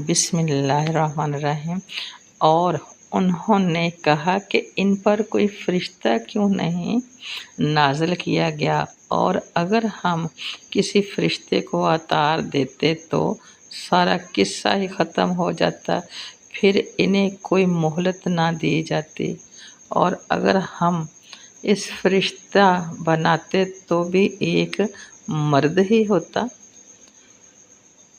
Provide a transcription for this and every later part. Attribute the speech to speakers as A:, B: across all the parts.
A: बिस्मिल्लाहिर्रहमानिर्रहीम। और उन्होंने कहा कि इन पर कोई फरिश्ता क्यों नहीं नाज़िल किया गया, और अगर हम किसी फरिश्ते को अतार देते तो सारा किस्सा ही ख़त्म हो जाता, फिर इन्हें कोई मोहलत ना दी जाती। और अगर हम इस फरिश्ता बनाते तो भी एक मर्द ही होता,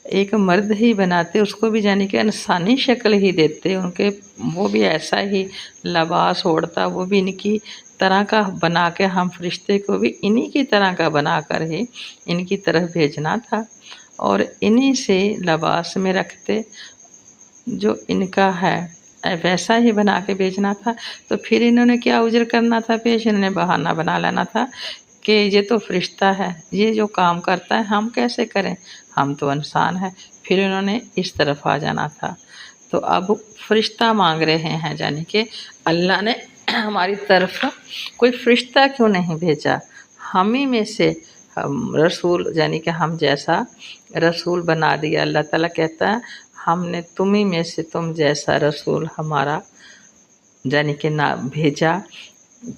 A: एक मर्द ही बनाते, उसको भी यानी कि इंसानी शक्ल ही देते, उनके वो भी ऐसा ही लिबास ओढ़ता, वो भी इनकी तरह का बना के हम फरिश्ते को भी इन्हीं की तरह का बना कर ही इनकी तरफ भेजना था और इन्हीं से लिबास में रखते जो इनका है वैसा ही बना के भेजना था। तो फिर इन्होंने क्या उज़्र करना था पेश, इन्होंने बहाना बना लेना था कि ये तो फरिश्ता है, ये जो काम करता है हम कैसे करें, हम तो इंसान हैं। फिर इन्होंने इस तरफ आ जाना था। तो अब फरिश्ता मांग रहे हैं, यानी कि अल्लाह ने हमारी तरफ कोई फरिश्ता क्यों नहीं भेजा, हम ही में से हम रसूल यानी कि हम जैसा रसूल बना दिया। अल्लाह ताला कहता है हमने तुम्ही में से तुम जैसा रसूल हमारा यानी कि ना भेजा,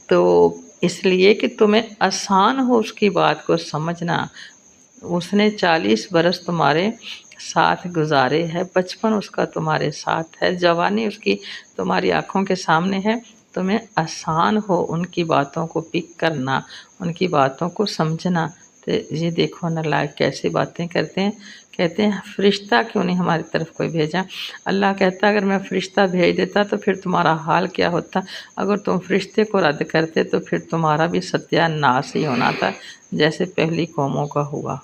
A: तो इसलिए कि तुम्हें आसान हो उसकी बात को समझना। उसने 40 बरस तुम्हारे साथ गुजारे हैं, बचपन उसका तुम्हारे साथ है, जवानी उसकी तुम्हारी आँखों के सामने है, तुम्हें आसान हो उनकी बातों को पिक करना, उनकी बातों को समझना। तो ये देखो नालायक कैसी बातें करते हैं, कहते हैं फरिश्ता क्यों नहीं हमारी तरफ कोई भेजा। अल्लाह कहता अगर मैं फरिश्ता भेज देता तो फिर तुम्हारा हाल क्या होता, अगर तुम फरिश्ते को रद्द करते तो फिर तुम्हारा भी सत्यानाश ही होना था जैसे पहली कौमों का हुआ।